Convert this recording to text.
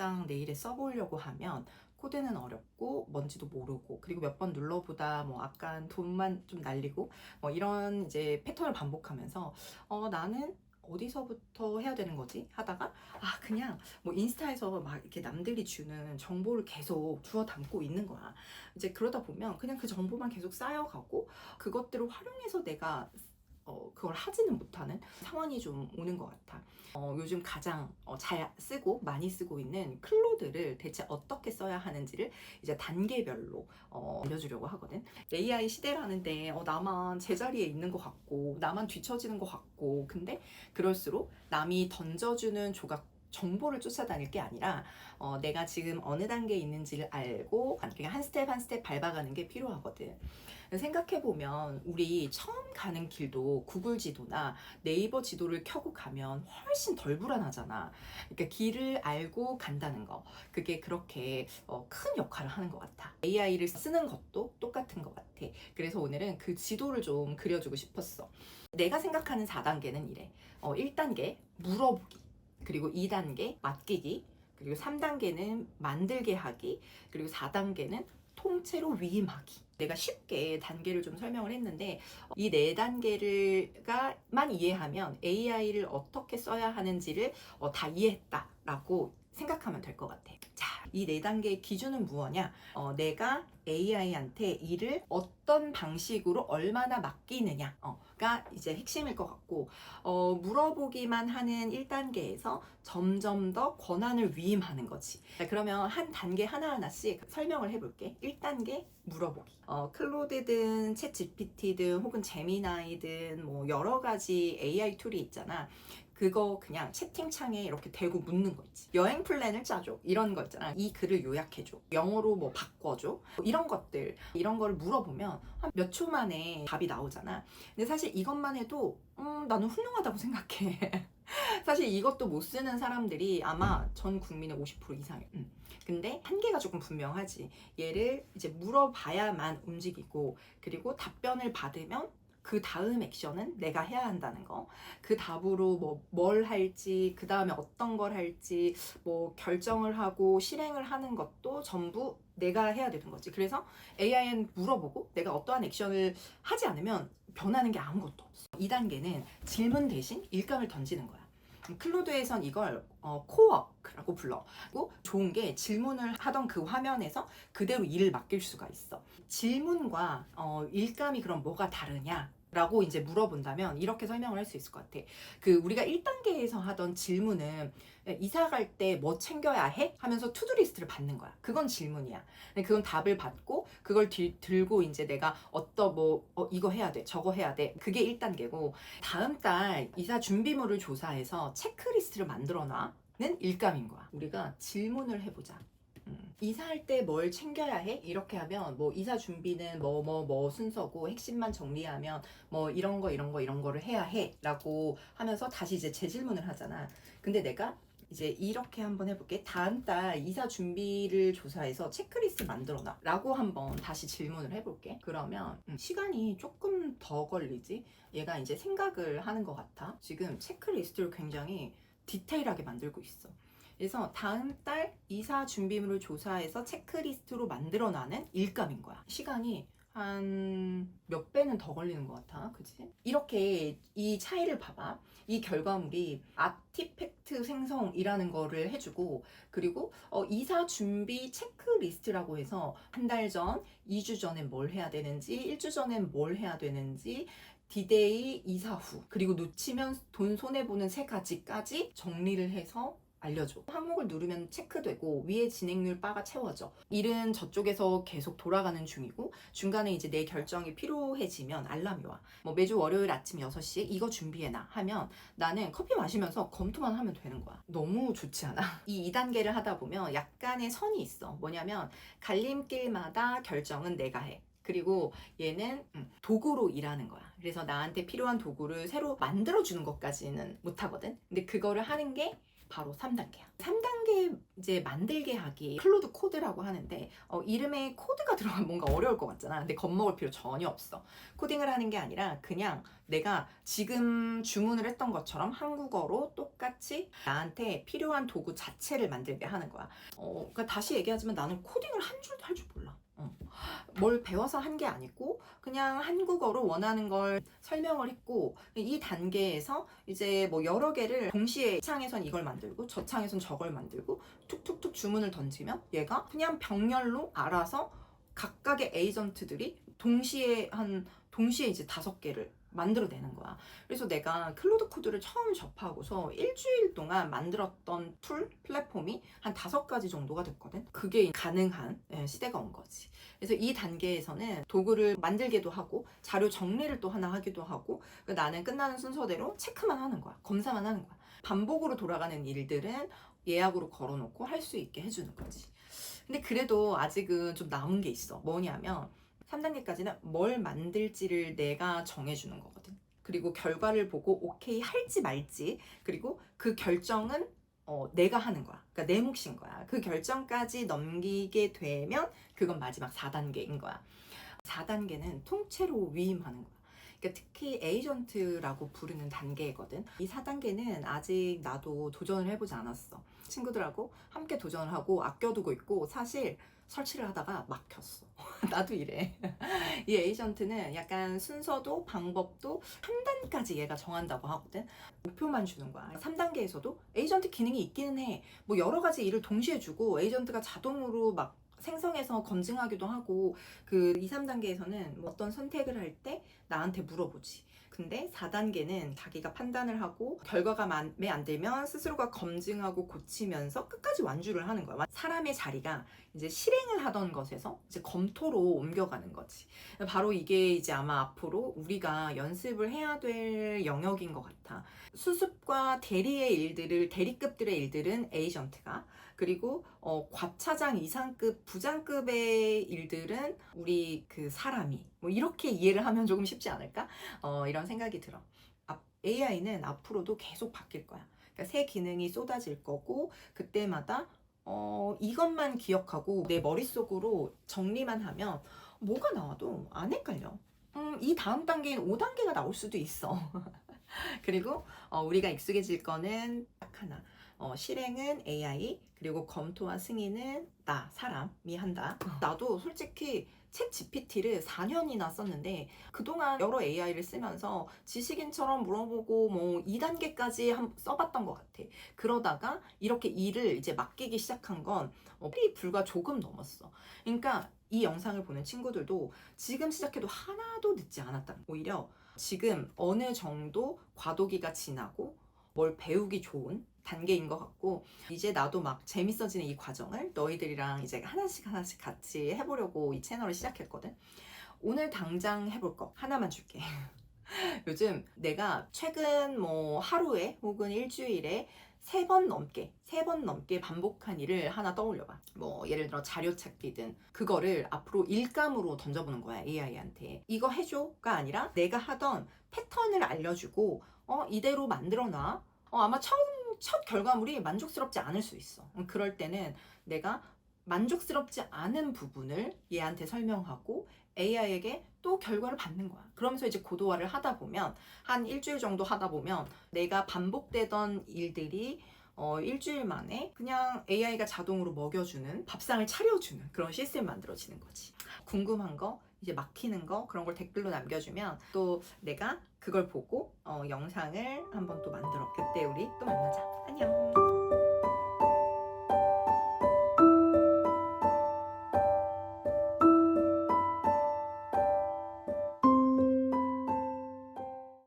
막상 내 일에 써보려고 하면 코드는 어렵고 뭔지도 모르고 그리고 몇 번 눌러보다 뭐 약간 돈만 좀 날리고 뭐 이런 이제 패턴을 반복하면서 나는 어디서부터 해야 되는 거지? 하다가 그냥 뭐 인스타에서 막 이렇게 남들이 주는 정보를 계속 주워 담고 있는 거야. 이제 그러다 보면 그냥 그 정보만 계속 쌓여가고 그것들을 활용해서 내가 그걸 하지는 못하는 상황이 좀 오는 것 같아. 요즘 가장 잘 쓰고 많이 쓰고 있는 클로드를 대체 어떻게 써야 하는지를 이제 단계별로 알려주려고 하거든. AI 시대라는데 나만 제자리에 있는 것 같고 나만 뒤처지는 것 같고 근데 그럴수록 남이 던져주는 조각 정보를 쫓아다닐 게 아니라 내가 지금 어느 단계에 있는지를 알고 그냥 한 스텝 한 스텝 밟아가는 게 필요하거든. 생각해보면 우리 처음 가는 길도 구글 지도나 네이버 지도를 켜고 가면 훨씬 덜 불안하잖아. 그러니까 길을 알고 간다는 거. 그게 그렇게 큰 역할을 하는 것 같아. AI를 쓰는 것도 똑같은 것 같아. 그래서 오늘은 그 지도를 좀 그려주고 싶었어. 내가 생각하는 4단계는 이래. 1단계 물어보기. 그리고 2단계 맡기기. 그리고 3단계는 만들게 하기. 그리고 4단계는 통째로 위임하기. 내가 쉽게 단계를 좀 설명을 했는데 이 네 단계를만 이해하면 AI를 어떻게 써야 하는지를 다 이해했다라고 생각하면 될 것 같아. 자, 이 네 단계의 기준은 무엇이냐? 내가 AI한테 일을 어떤 방식으로 얼마나 맡기느냐가 이제 핵심일 것 같고 물어보기만 하는 1단계에서 점점 더 권한을 위임하는 거지. 자, 그러면 한 단계 하나하나씩 설명을 해볼게. 1단계 물어보기. 클로드든 챗 GPT든 혹은 제미나이든 뭐 여러 가지 AI 툴이 있잖아. 그거 그냥 채팅창에 이렇게 대고 묻는 거 있지. 여행 플랜을 짜줘. 이런 거 있잖아. 이 글을 요약해줘. 영어로 뭐 바꿔줘. 뭐 이런 것들. 이런 거를 물어보면 한 몇 초 만에 답이 나오잖아. 근데 사실 이것만 해도 나는 훌륭하다고 생각해. 사실 이것도 못 쓰는 사람들이 아마 전 국민의 50% 이상이에요. 근데 한계가 조금 분명하지. 얘를 이제 물어봐야만 움직이고 그리고 답변을 받으면 그 다음 액션은 내가 해야 한다는 거. 그 답으로 뭐 뭘 할지, 그 다음에 어떤 걸 할지, 뭐 결정을 하고 실행을 하는 것도 전부 내가 해야 되는 거지. 그래서 AI는 물어보고 내가 어떠한 액션을 하지 않으면 변하는 게 아무것도 없어. 2단계는 질문 대신 일감을 던지는 거야. 클로드에선 이걸 코워크라고 불러. 그리고 좋은 게 질문을 하던 그 화면에서 그대로 일을 맡길 수가 있어. 질문과 일감이 그럼 뭐가 다르냐? 라고 이제 물어본다면 이렇게 설명을 할 수 있을 것 같아. 그 우리가 1단계에서 하던 질문은 이사 갈 때 뭐 챙겨야 해? 하면서 투두리스트를 받는 거야. 그건 질문이야. 근데 그건 답을 받고 그걸 들고 이제 내가 이거 해야 돼. 저거 해야 돼. 그게 1단계고 다음 달 이사 준비물을 조사해서 체크리스트를 만들어 놔는 일감인 거야. 우리가 질문을 해보자. 이사할 때 뭘 챙겨야 해? 이렇게 하면 뭐 이사 준비는 뭐 순서고 핵심만 정리하면 뭐 이런 거를 해야 해 라고 하면서 다시 이제 재질문을 하잖아. 근데 내가 이제 이렇게 한번 해볼게. 다음 달 이사 준비를 조사해서 체크리스트 만들어놔 라고 한번 다시 질문을 해볼게. 그러면 시간이 조금 더 걸리지. 얘가 이제 생각을 하는 것 같아. 지금 체크리스트를 굉장히 디테일하게 만들고 있어. 그래서 다음 달 이사 준비물을 조사해서 체크리스트로 만들어놔는 일감인 거야. 시간이 한 몇 배는 더 걸리는 것 같아. 그치? 이렇게 이 차이를 봐봐. 이 결과물이 아티팩트 생성이라는 거를 해주고 그리고 이사 준비 체크리스트라고 해서 한 달 전, 2주 전에 뭘 해야 되는지, 1주 전엔 뭘 해야 되는지 디데이 이사 후 그리고 놓치면 돈 손해보는 세 가지까지 정리를 해서 알려줘. 항목을 누르면 체크되고 위에 진행률 바가 채워져. 일은 저쪽에서 계속 돌아가는 중이고 중간에 이제 내 결정이 필요해지면 알람이 와. 뭐 매주 월요일 아침 6시에 이거 준비해놔 하면 나는 커피 마시면서 검토만 하면 되는 거야. 너무 좋지 않아? 이 2단계를 하다 보면 약간의 선이 있어. 뭐냐면 갈림길마다 결정은 내가 해. 그리고 얘는 도구로 일하는 거야. 그래서 나한테 필요한 도구를 새로 만들어주는 것까지는 못하거든. 근데 그거를 하는 게 바로 3단계야. 3단계 이제 만들게 하기, 클로드 코드라고 하는데 이름에 코드가 들어가면 뭔가 어려울 것 같잖아. 근데 겁먹을 필요 전혀 없어. 코딩을 하는 게 아니라 그냥 내가 지금 주문을 했던 것처럼 한국어로 똑같이 나한테 필요한 도구 자체를 만들게 하는 거야. 그러니까 다시 얘기하지만 나는 코딩을 한 줄도 할 줄 몰라. 뭘 배워서 한 게 아니고 그냥 한국어로 원하는 걸 설명을 했고, 이 단계에서 이제 뭐 여러 개를 동시에 이 창에선 이걸 만들고 저 창에선 저걸 만들고 툭툭툭 주문을 던지면 얘가 그냥 병렬로 알아서 각각의 에이전트들이 동시에 이제 5개를 만들어내는 거야. 그래서 내가 클로드 코드를 처음 접하고서 일주일 동안 만들었던 플랫폼이 한 5가지 정도가 됐거든. 그게 가능한 시대가 온 거지. 그래서 이 단계에서는 도구를 만들기도 하고 자료 정리를 또 하나 하기도 하고, 나는 끝나는 순서대로 체크만 하는 거야. 검사만 하는 거야. 반복으로 돌아가는 일들은 예약으로 걸어놓고 할 수 있게 해주는 거지. 근데 그래도 아직은 좀 남은 게 있어. 뭐냐면 3단계까지는 뭘 만들지를 내가 정해주는 거거든. 그리고 결과를 보고 오케이 할지 말지, 그리고 그 결정은 내가 하는 거야. 그러니까 내 몫인 거야. 그 결정까지 넘기게 되면 그건 마지막 4단계인 거야. 4단계는 통째로 위임하는 거야. 그러니까 특히 에이전트라고 부르는 단계거든. 이 4단계는 아직 나도 도전을 해보지 않았어. 친구들하고 함께 도전을 하고 아껴두고 있고, 사실 설치를 하다가 막혔어. 나도 이래. 이 에이전트는 약간 순서도 방법도 3단까지 얘가 정한다고 하거든. 목표만 주는 거야. 3단계에서도 에이전트 기능이 있기는 해. 뭐 여러 가지 일을 동시에 주고 에이전트가 자동으로 막 생성해서 검증하기도 하고, 그 2, 3단계에서는 뭐 어떤 선택을 할 때 나한테 물어보지. 근데 4단계는 자기가 판단을 하고 결과가 마음에 안 들면 스스로가 검증하고 고치면서 끝까지 완주를 하는 거야. 사람의 자리가 이제 실행을 하던 것에서 이제 검토로 옮겨가는 거지. 바로 이게 이제 아마 앞으로 우리가 연습을 해야 될 영역인 것 같아. 수습과 대리급들의 일들은 에이전트가, 그리고 과차장 이상급 부장급의 일들은 우리 그 사람이, 뭐 이렇게 이해를 하면 조금 쉽지 않을까? 이런 생각이 들어. AI는 앞으로도 계속 바뀔 거야. 그러니까 새 기능이 쏟아질 거고, 그때마다 이것만 기억하고 내 머릿속으로 정리만 하면 뭐가 나와도 안 헷갈려. 이 다음 단계인 5단계가 나올 수도 있어. 그리고 우리가 익숙해질 거는 딱 하나. 실행은 AI, 그리고 검토와 승인은 사람이 한다. 나도 솔직히 챗 GPT를 4년이나 썼는데 그동안 여러 AI를 쓰면서 지식인처럼 물어보고 뭐 2단계까지 써봤던 것 같아. 그러다가 이렇게 일을 이제 맡기기 시작한 건 불과 조금 넘었어. 그러니까 이 영상을 보는 친구들도 지금 시작해도 하나도 늦지 않았다. 오히려 지금 어느 정도 과도기가 지나고 뭘 배우기 좋은 단계인 것 같고, 이제 나도 막 재밌어지는 이 과정을 너희들이랑 이제 하나씩 같이 해보려고 이 채널을 시작했거든. 오늘 당장 해볼 거 하나만 줄게. 요즘 내가 최근 뭐 하루에 혹은 일주일에 3번 넘게 반복한 일을 하나 떠올려봐. 뭐 예를 들어 자료 찾기든, 그거를 앞으로 일감으로 던져보는 거야, AI한테. 이거 해줘가 아니라 내가 하던 패턴을 알려주고 이대로 만들어놔. 아마 첫 결과물이 만족스럽지 않을 수 있어. 그럴 때는 내가 만족스럽지 않은 부분을 얘한테 설명하고 AI에게 또 결과를 받는 거야. 그러면서 이제 고도화를 하다 보면 한 일주일 정도 하다 보면 내가 반복되던 일들이 일주일 만에 그냥 AI가 자동으로 먹여주는, 밥상을 차려주는 그런 시스템이 만들어지는 거지. 궁금한 거, 이제 막히는 거, 그런 걸 댓글로 남겨주면 또 내가 그걸 보고 영상을 한번 또 만들어. 그때 우리 또 만나자. 안녕.